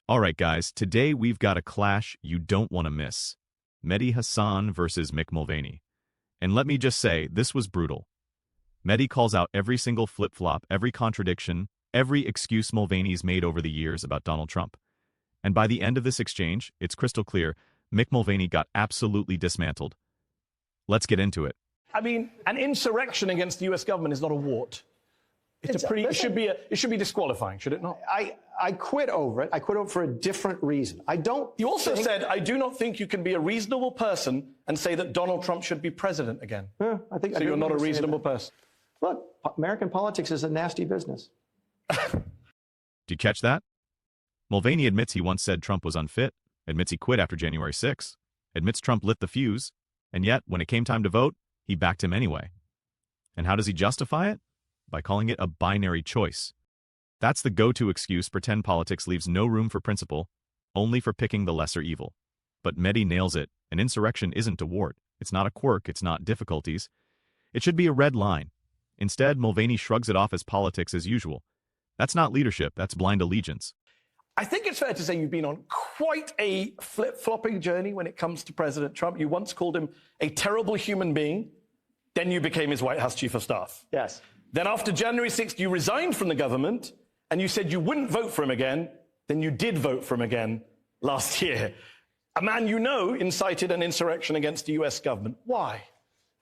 All right, guys, today we've got a clash you don't want to miss. Mehdi Hasan versus Mick Mulvaney. And let me just say, this was brutal. Mehdi calls out every single flip-flop, every contradiction, every excuse Mulvaney's made over the years about Donald Trump. And by the end of this exchange, it's crystal clear, Mick Mulvaney got absolutely dismantled. Let's get into it. I mean, an insurrection against the U.S. government is not a wart. It should be disqualifying, should it not? I quit over it. I quit over for a different reason. You also said, I do not think you can be a reasonable person and say that Donald Trump should be president again. I so you're not a reasonable person. Look, American politics is a nasty business. Did you catch that? Mulvaney admits he once said Trump was unfit, admits he quit after January 6th, admits Trump lit the fuse, and yet, when it came time to vote, he backed him anyway. And how does he justify it? By calling it a binary choice. That's the go-to excuse pretend politics leaves no room for principle, only for picking the lesser evil. But Mehdi nails it. An insurrection isn't a wart. It's not a quirk. It's not difficulties. It should be a red line. Instead, Mulvaney shrugs it off as politics as usual. That's not leadership. That's blind allegiance. I think it's fair to say you've been on quite a flip-flopping journey when it comes to President Trump. You once called him a terrible human being. Then you became his White House chief of staff. Yes. Then after January 6th, you resigned from the government and you said you wouldn't vote for him again. Then you did vote for him again last year. A man you know incited an insurrection against the U.S. government. Why?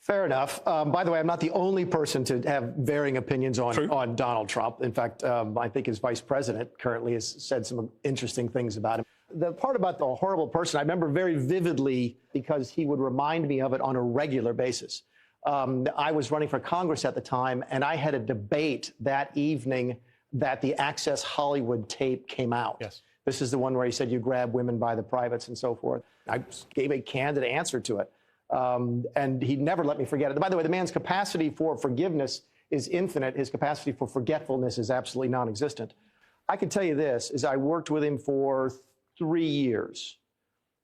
Fair enough. By the way, I'm not the only person to have varying opinions on Donald Trump. In fact, I think his vice president currently has said some interesting things about him. The part about the horrible person, I remember very vividly because he would remind me of it on a regular basis. I was running for Congress at the time, and I had a debate that evening that the Access Hollywood tape came out. Yes. This is the one where he said you grab women by the privates and so forth. I gave a candid answer to it, and he never let me forget it. By the way, the man's capacity for forgiveness is infinite. His capacity for forgetfulness is absolutely non-existent. I can tell you this, is I worked with him for 3 years.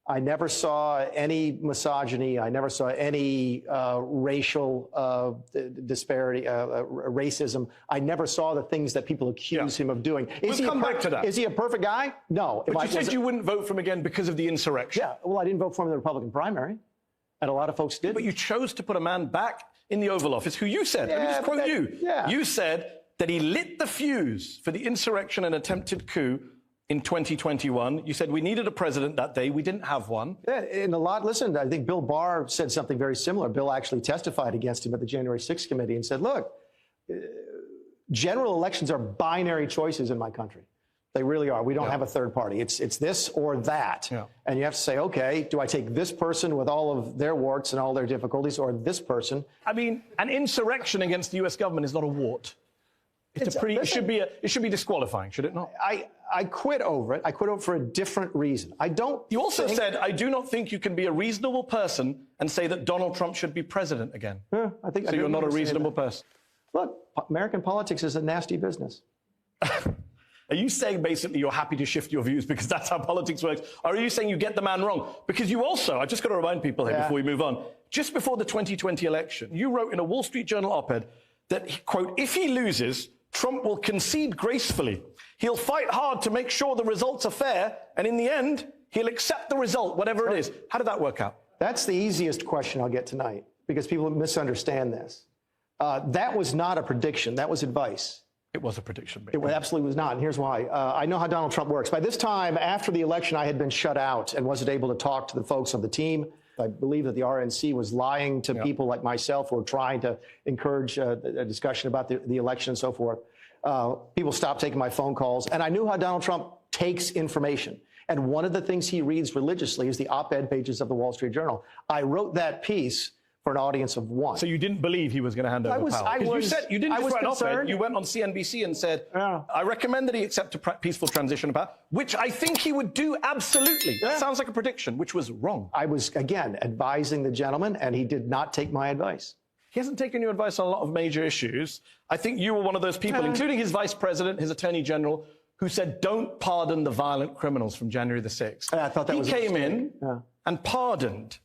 I never saw any misogyny. I never saw any racial disparity, racism. I never saw the things that people accuse him of doing. We'll come back to that. Is he a perfect guy? No. But you said you wouldn't vote for him again because of the insurrection. Yeah, well, I didn't vote for him in the Republican primary, and a lot of folks did. But you chose to put a man back in the Oval Office who you said, let me just quote you. Yeah. You said that he lit the fuse for the insurrection and attempted coup in 2021. You said we needed a president that day. We didn't have one. Yeah, and listen, I think Bill Barr said something very similar. Bill actually testified against him at the January 6th committee and said, look, general elections are binary choices in my country. They really are. We don't have a third party. It's this or that. Yeah. And you have to say, okay, do I take this person with all of their warts and all their difficulties or this person? I mean, an insurrection against the U.S. government is not a wart. It should be disqualifying, should it not? I quit over it. I quit over for a different reason. You also said, I do not think you can be a reasonable person and say that Donald Trump should be president again. So you're not a reasonable person. Look, American politics is a nasty business. Are you saying basically you're happy to shift your views because that's how politics works? Or are you saying you get the man wrong? Because you also, I've just got to remind people here before we move on, just before the 2020 election, you wrote in a Wall Street Journal op-ed that, quote, if he loses, Trump will concede gracefully. He'll fight hard to make sure the results are fair, and in the end, he'll accept the result, whatever it is. How did that work out? That's the easiest question I'll get tonight, because people misunderstand this. That was not a prediction. That was advice. It was a prediction. It absolutely was not, and here's why. I know how Donald Trump works. By this time, after the election, I had been shut out and wasn't able to talk to the folks on the team. I believe that the RNC was lying to people like myself who were trying to encourage a discussion about the election and so forth. People stopped taking my phone calls, and I knew how Donald Trump takes information. And one of the things he reads religiously is the op-ed pages of the Wall Street Journal. I wrote that piece for an audience of one. So you didn't believe he was going to hand over power? You said you didn't just write an op-ed. You went on CNBC and said, I recommend that he accept a peaceful transition of power, which I think he would do absolutely. That sounds like a prediction, which was wrong. I was, again, advising the gentleman, and he did not take my advice. He hasn't taken your advice on a lot of major issues. I think you were one of those people, including his vice president, his attorney general, who said, don't pardon the violent criminals from January the 6th. I thought that was He came in and pardoned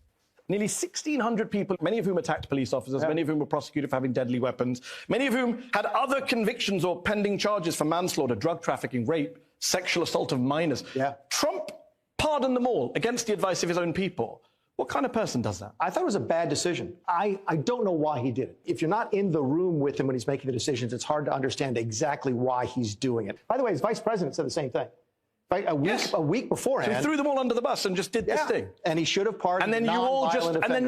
nearly 1,600 people, many of whom attacked police officers, many of whom were prosecuted for having deadly weapons, many of whom had other convictions or pending charges for manslaughter, drug trafficking, rape, sexual assault of minors. Trump pardoned them all against the advice of his own people. What kind of person does that? I thought it was a bad decision. I don't know why he did it. If you're not in the room with him when he's making the decisions, it's hard to understand exactly why he's doing it. By the way, his vice president said the same thing. Right? A week beforehand. So he threw them all under the bus and just did this thing. And he should have pardoned and then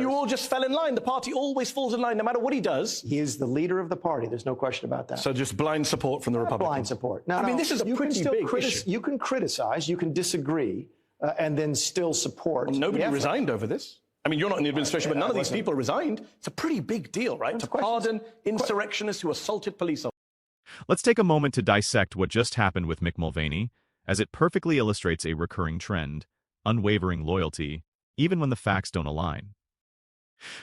you all just fell in line. The party always falls in line no matter what he does. He is the leader of the party. There's no question about that. So just blind support from the Republicans. Blind support. No, I mean, this is a pretty big issue. You can criticize, you can disagree, and then still support. Well, nobody resigned over this. I mean, you're not in the administration, but none of these people resigned. It's a pretty big deal, right? To pardon insurrectionists who assaulted police officers. Let's take a moment to dissect what just happened with Mick Mulvaney, as it perfectly illustrates a recurring trend: unwavering loyalty, even when the facts don't align.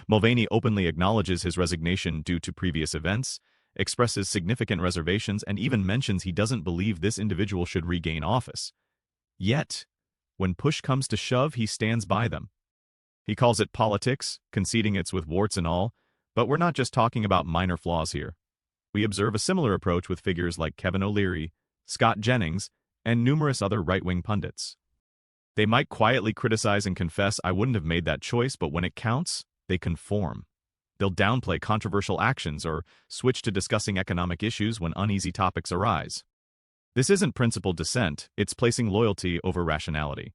Mulvaney openly acknowledges his resignation due to previous events, expresses significant reservations, and even mentions he doesn't believe this individual should regain office. Yet, when push comes to shove, he stands by them. He calls it politics, conceding it's with warts and all, but we're not just talking about minor flaws here. We observe a similar approach with figures like Kevin O'Leary, Scott Jennings, and numerous other right-wing pundits. They might quietly criticize and confess, "I wouldn't have made that choice," but when it counts, they conform. They'll downplay controversial actions or switch to discussing economic issues when uneasy topics arise. This isn't principled dissent, it's placing loyalty over rationality.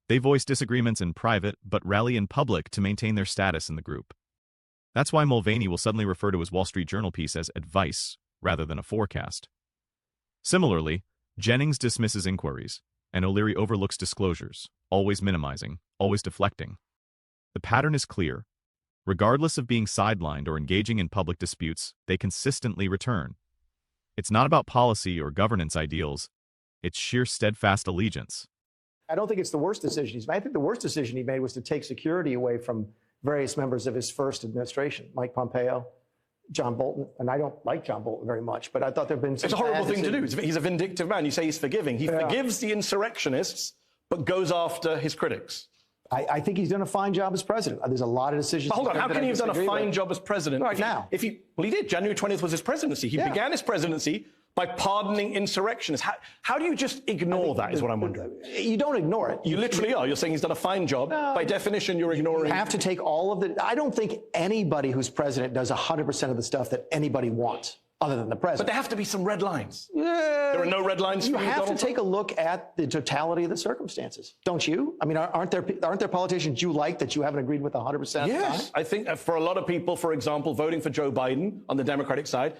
They voice disagreements in private, but rally in public to maintain their status in the group. That's why Mulvaney will suddenly refer to his Wall Street Journal piece as advice rather than a forecast. Similarly, Jennings dismisses inquiries, and O'Leary overlooks disclosures, always minimizing, always deflecting. The pattern is clear. Regardless of being sidelined or engaging in public disputes, they consistently return. It's not about policy or governance ideals, it's sheer steadfast allegiance. I don't think it's the worst decision he's made. I think the worst decision he made was to take security away from various members of his first administration, Mike Pompeo, John Bolton. And I don't like John Bolton very much, but I thought there have been some It's a horrible thing to do. He's a vindictive man. You say he's forgiving. He forgives the insurrectionists, but goes after his critics. I think he's done a fine job as president. There's a lot of decisions. But hold on, how can he have done a fine job as president? Right now. Well, he did. January 20th was his presidency. He began his presidency by pardoning insurrectionists. How do you just ignore that, is what I'm wondering. You don't ignore it. You literally are. You're saying he's done a fine job. No, by definition, you're ignoring. You have to take all of the... I don't think anybody who's president does 100% of the stuff that anybody wants, other than the president. But there have to be some red lines. There are no red lines for you, have to take a look at the totality of the circumstances, don't you? I mean, aren't there politicians you like that you haven't agreed with 100% of the time? Yes. I think for a lot of people, for example, voting for Joe Biden on the Democratic side,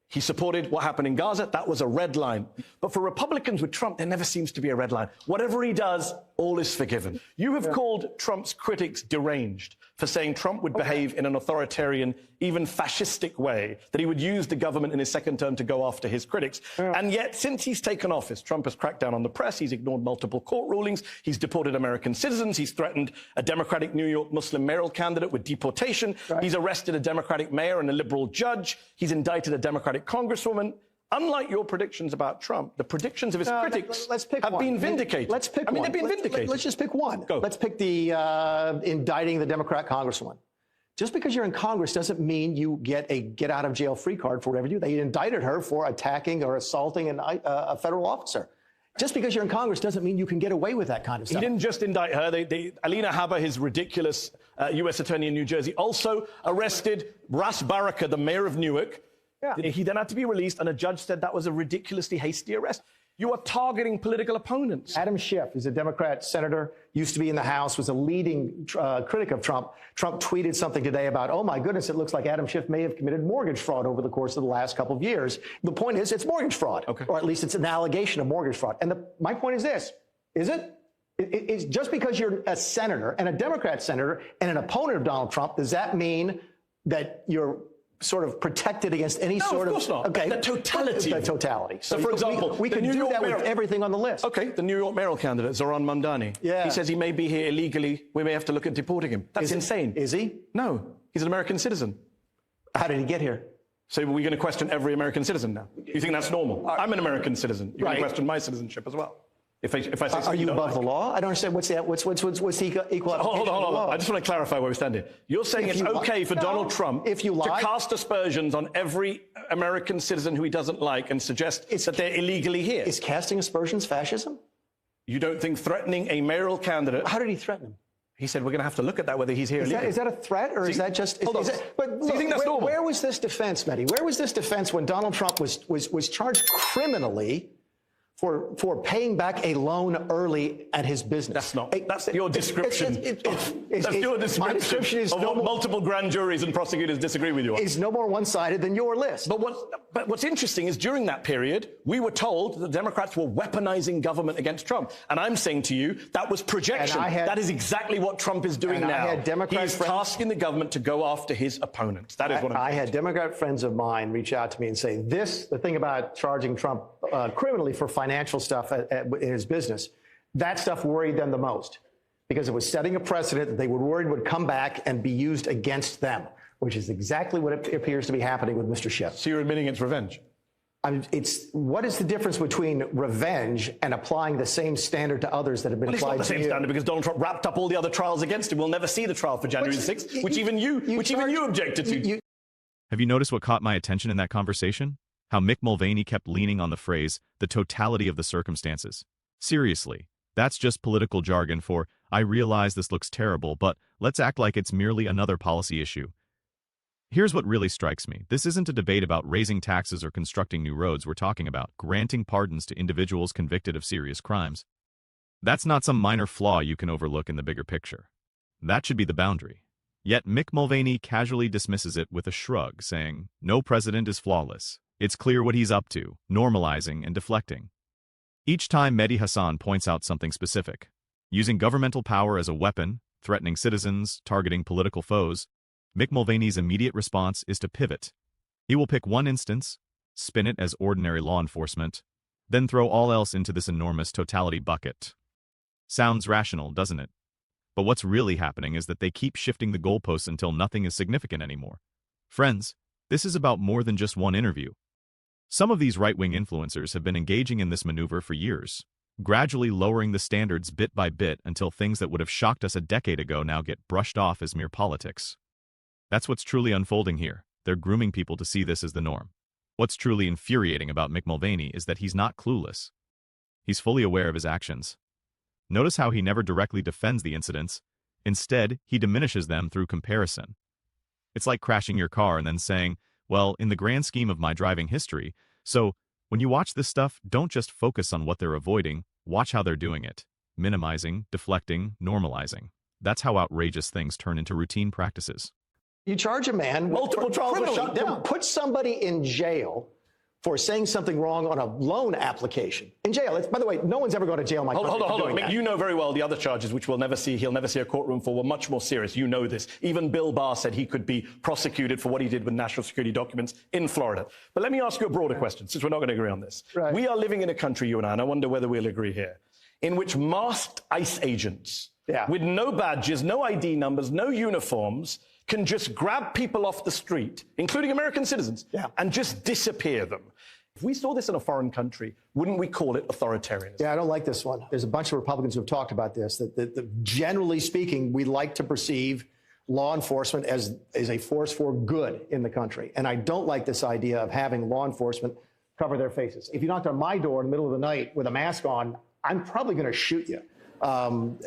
he supported what happened in Gaza. That was a red line. But for Republicans with Trump, there never seems to be a red line. Whatever he does, all is forgiven. You have called Trump's critics deranged for saying Trump would behave in an authoritarian, even fascistic way, that he would use the government in his second term to go after his critics. And yet, since he's taken office, Trump has cracked down on the press. He's ignored multiple court rulings. He's deported American citizens. He's threatened a Democratic New York Muslim mayoral candidate with deportation. He's arrested a Democratic mayor and a liberal judge. He's indicted a Democratic congresswoman. Unlike your predictions about Trump, the predictions of his critics have been vindicated. Let's pick one. I mean, they've been vindicated. Let's just pick one. Go. Let's pick the indicting the Democrat congresswoman. Just because you're in Congress doesn't mean you get a get-out-of-jail-free card for whatever you do. They indicted her for attacking or assaulting a federal officer. Just because you're in Congress doesn't mean you can get away with that kind of stuff. He didn't just indict her. Alina Habba, his ridiculous U.S. attorney in New Jersey, also arrested Ras Baraka, the mayor of Newark. Yeah. He then had to be released, and a judge said that was a ridiculously hasty arrest. You are targeting political opponents. Adam Schiff is a Democrat senator, used to be in the House, was a leading critic of Trump. Trump tweeted something today about, oh, my goodness, it looks like Adam Schiff may have committed mortgage fraud over the course of the last couple of years. The point is, it's mortgage fraud, or at least it's an allegation of mortgage fraud. And my point is this, is it? It's just because you're a senator and a Democrat senator and an opponent of Donald Trump, does that mean that you're sort of protected against any sort of... No, of course not. Okay. The totality. The totality. So, for example... We can do that with everything on the list. Okay, the New York mayoral candidate, Zohran Mamdani. Yeah. He says he may be here illegally. We may have to look at deporting him. That's insane. Is he? No. He's an American citizen. How did he get here? So are we going to question every American citizen now? You think that's normal? I'm an American citizen. You're going to question my citizenship as well. If I say are you above the law? I don't understand. What's the equal? Hold on. I just want to clarify where we stand here. You're saying it's okay for Donald Trump to cast aspersions on every American citizen who he doesn't like and suggest that they're illegally here. Is casting aspersions fascism? You don't think threatening a mayoral candidate... How did he threaten him? He said, we're going to have to look at that, whether he's here illegally. Is that a threat, or is that just... Hold on. But Do you think that's normal? Where was this defense, Mehdi? Where was this defense when Donald Trump was charged criminally for paying back a loan early at his business? That's your description. That's your description. My description is of what multiple grand juries and prosecutors disagree with you on. Is no more one-sided than your list. But what's interesting is during that period, we were told that the Democrats were weaponizing government against Trump. And I'm saying to you, that was projection. That is exactly what Trump is doing now. He's tasking the government to go after his opponents. That is what I had Democrat friends of mine reach out to me and say, the thing about charging Trump criminally for financial stuff in his business, that stuff worried them the most, because it was setting a precedent that they were worried would come back and be used against them, which is exactly what it appears to be happening with Mr. Schiff. So you're admitting it's revenge? What is the difference between revenge and applying the same standard to others that have been applied to you? It's not the same standard, because Donald Trump wrapped up all the other trials against him. We'll never see the trial for January 6th, which even you objected to. Have you noticed what caught my attention in that conversation? How Mick Mulvaney kept leaning on the phrase, the totality of the circumstances. Seriously, that's just political jargon for, I realize this looks terrible, but let's act like it's merely another policy issue. Here's what really strikes me. This isn't a debate about raising taxes or constructing new roads. We're talking about granting pardons to individuals convicted of serious crimes. That's not some minor flaw you can overlook in the bigger picture. That should be the boundary. Yet Mick Mulvaney casually dismisses it with a shrug, saying, no president is flawless. It's clear what he's up to, normalizing and deflecting. Each time Mehdi Hasan points out something specific, using governmental power as a weapon, threatening citizens, targeting political foes, Mick Mulvaney's immediate response is to pivot. He will pick one instance, spin it as ordinary law enforcement, then throw all else into this enormous totality bucket. Sounds rational, doesn't it? But what's really happening is that they keep shifting the goalposts until nothing is significant anymore. Friends, this is about more than just one interview. Some of these right-wing influencers have been engaging in this maneuver for years, gradually lowering the standards bit by bit until things that would have shocked us a decade ago now get brushed off as mere politics. That's what's truly unfolding here. They're grooming people to see this as the norm. What's truly infuriating about Mick Mulvaney is that he's not clueless. He's fully aware of his actions. Notice how he never directly defends the incidents. Instead, he diminishes them through comparison. It's like crashing your car and then saying, well, in the grand scheme of my driving history, so when you watch this stuff, don't just focus on what they're avoiding, watch how they're doing it. Minimizing, deflecting, normalizing. That's how outrageous things turn into routine practices. You charge a man, multiple trials were shut down. Put somebody in jail for saying something wrong on a loan application. In jail. By the way, no one's ever gone to jail in my country. Hold on. Mick, you know very well the other charges, which he'll never see a courtroom for, were much more serious. You know this. Even Bill Barr said he could be prosecuted for what he did with national security documents in Florida. But let me ask you a broader question, since we're not going to agree on this. Right. We are living in a country, you and I wonder whether we'll agree here, in which masked ICE agents, with no badges, no ID numbers, no uniforms, can just grab people off the street, including American citizens, and just disappear them. If we saw this in a foreign country, wouldn't we call it authoritarianism? Yeah, I don't like this one. There's a bunch of Republicans who have talked about this, that generally speaking, we like to perceive law enforcement as a force for good in the country. And I don't like this idea of having law enforcement cover their faces. If you knocked on my door in the middle of the night with a mask on, I'm probably going to shoot you. And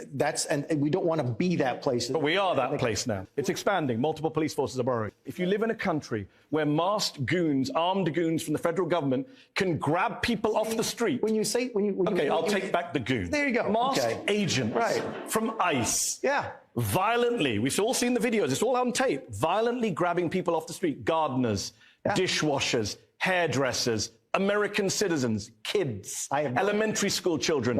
we don't want to be that place. But we are that place now. It's expanding. Multiple police forces are borrowing. If you live in a country where masked goons, armed goons from the federal government can grab people off the street. I'll take back the goon. There you go. Masked agents from ICE. Violently, we've all seen the videos, it's all on tape, violently grabbing people off the street. Gardeners, dishwashers, hairdressers, American citizens, kids, elementary school children.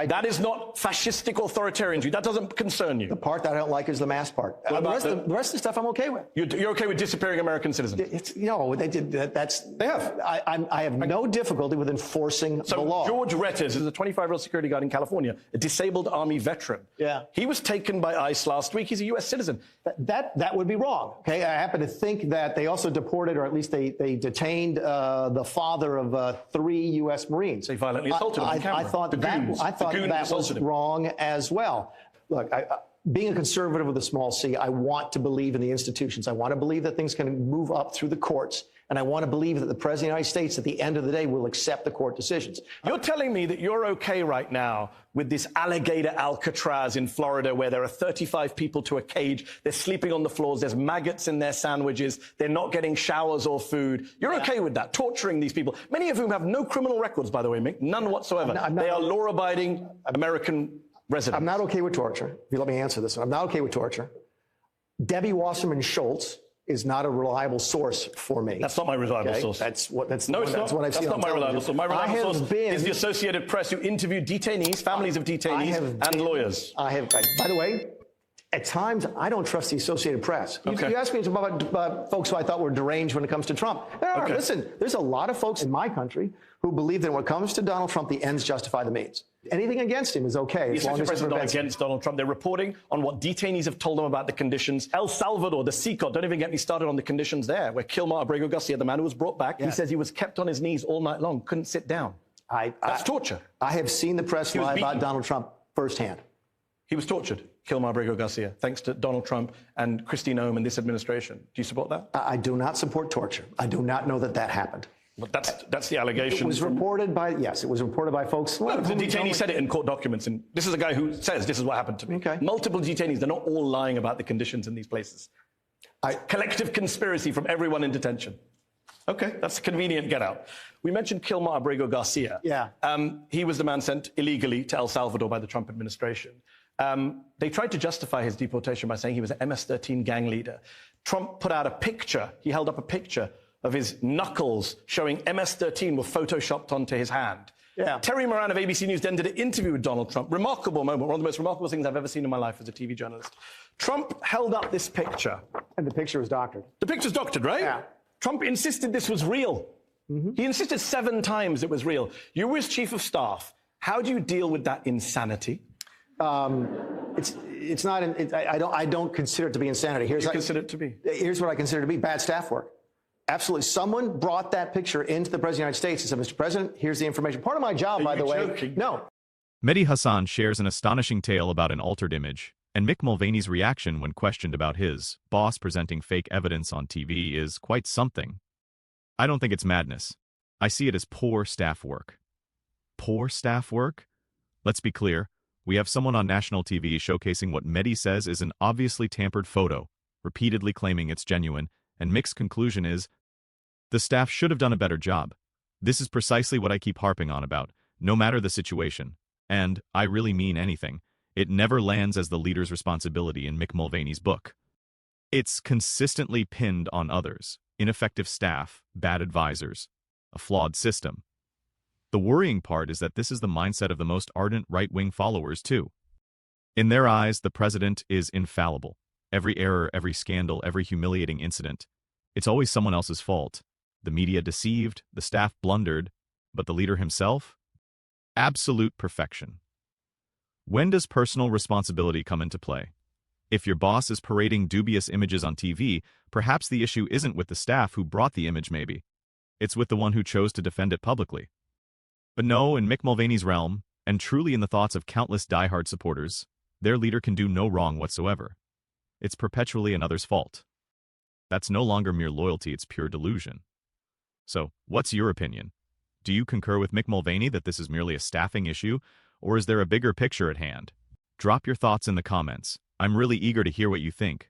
That is not fascistic authoritarianism. That doesn't concern you. The part that I don't like is the mass part. The rest of the stuff I'm okay with. You're okay with disappearing American citizens? They did. They have. I have no difficulty with enforcing the law. George Retters is a 25-year-old security guard in California, a disabled Army veteran. He was taken by ICE last week. He's a U.S. citizen. That would be wrong. Okay, I happen to think that they also deported, or at least they detained the father of 3 U.S. Marines. They violently assaulted him on camera. I thought that was wrong as well. Look, being a conservative with a small c, I want to believe in the institutions. I want to believe that things can move up through the courts And I want to believe that the President of the United States, at the end of the day, will accept the court decisions. You're telling me that you're okay right now with this alligator Alcatraz in Florida where there are 35 people to a cage, they're sleeping on the floors, there's maggots in their sandwiches, they're not getting showers or food. You're okay with that, torturing these people, many of whom have no criminal records, by the way, Mick, none whatsoever. They are law-abiding American residents. I'm not okay with torture. If you let me answer this, I'm not okay with torture. Debbie Wasserman Schultz is not a reliable source for me. That's not my reliable source. That's what I've that's seen. That's not my reliable source. My reliable source is the Associated Press, who interviewed detainees, families of detainees, and lawyers. By the way, at times, I don't trust the Associated Press. You asked me about folks who I thought were deranged when it comes to Trump. There are. Listen, there's a lot of folks in my country who believe that when it comes to Donald Trump, the ends justify the means. Anything against him is okay. The Associated Press is not against Donald Trump. They're reporting on what detainees have told them about the conditions. El Salvador, the CICOT, don't even get me started on the conditions there, where Kilmar Abrego Garcia, the man who was brought back, he says he was kept on his knees all night long, couldn't sit down. That's torture. I have seen the press lie about Donald Trump firsthand. He was tortured, Kilmar Abrego Garcia, thanks to Donald Trump and Kristi Noem and this administration. Do you support that? I do not support torture. I do not know that that happened. But that's the allegation. It was reported by, yes, it was reported by folks. Well, the detainee said it in court documents, and this is a guy who says this is what happened to me. Multiple detainees, they're not all lying about the conditions in these places. Collective conspiracy from everyone in detention. Okay, that's a convenient get out. We mentioned Kilmar Abrego Garcia. Yeah. He was the man sent illegally to El Salvador by the Trump administration. They tried to justify his deportation by saying he was an MS-13 gang leader. Trump put out a picture, he held up a picture of his knuckles showing MS-13 were photoshopped onto his hand. Terry Moran of ABC News then did an interview with Donald Trump. Remarkable moment, one of the most remarkable things I've ever seen in my life as a TV journalist. Trump held up this picture. And the picture was doctored. The picture's doctored, right? Yeah. Trump insisted this was real. He insisted 7 times it was real. You were his chief of staff. How do you deal with that insanity? It's not. I don't consider it to be insanity. What do you consider it to be? Here's what I consider to be bad staff work. Absolutely. Someone brought that picture into the President of the United States and said, Mr. President, here's the information. Part of my job, by the way. Joking? No. Mehdi Hasan shares an astonishing tale about an altered image, and Mick Mulvaney's reaction when questioned about his boss presenting fake evidence on TV is quite something. I don't think it's madness. I see it as poor staff work. Poor staff work? Let's be clear. We have someone on national TV showcasing what Mehdi says is an obviously tampered photo, repeatedly claiming it's genuine, and Mick's conclusion is, the staff should have done a better job. This is precisely what I keep harping on about, no matter the situation. And, I really mean anything, it never lands as the leader's responsibility in Mick Mulvaney's book. It's consistently pinned on others, ineffective staff, bad advisors, a flawed system. The worrying part is that this is the mindset of the most ardent right-wing followers, too. In their eyes, the president is infallible. Every error, every scandal, every humiliating incident, it's always someone else's fault. The media deceived, the staff blundered, but the leader himself? Absolute perfection. When does personal responsibility come into play? If your boss is parading dubious images on TV, perhaps the issue isn't with the staff who brought the image maybe. It's with the one who chose to defend it publicly. But no, in Mick Mulvaney's realm, and truly in the thoughts of countless diehard supporters, their leader can do no wrong whatsoever. It's perpetually another's fault. That's no longer mere loyalty, it's pure delusion. So, what's your opinion? Do you concur with Mick Mulvaney that this is merely a staffing issue, or is there a bigger picture at hand? Drop your thoughts in the comments. I'm really eager to hear what you think.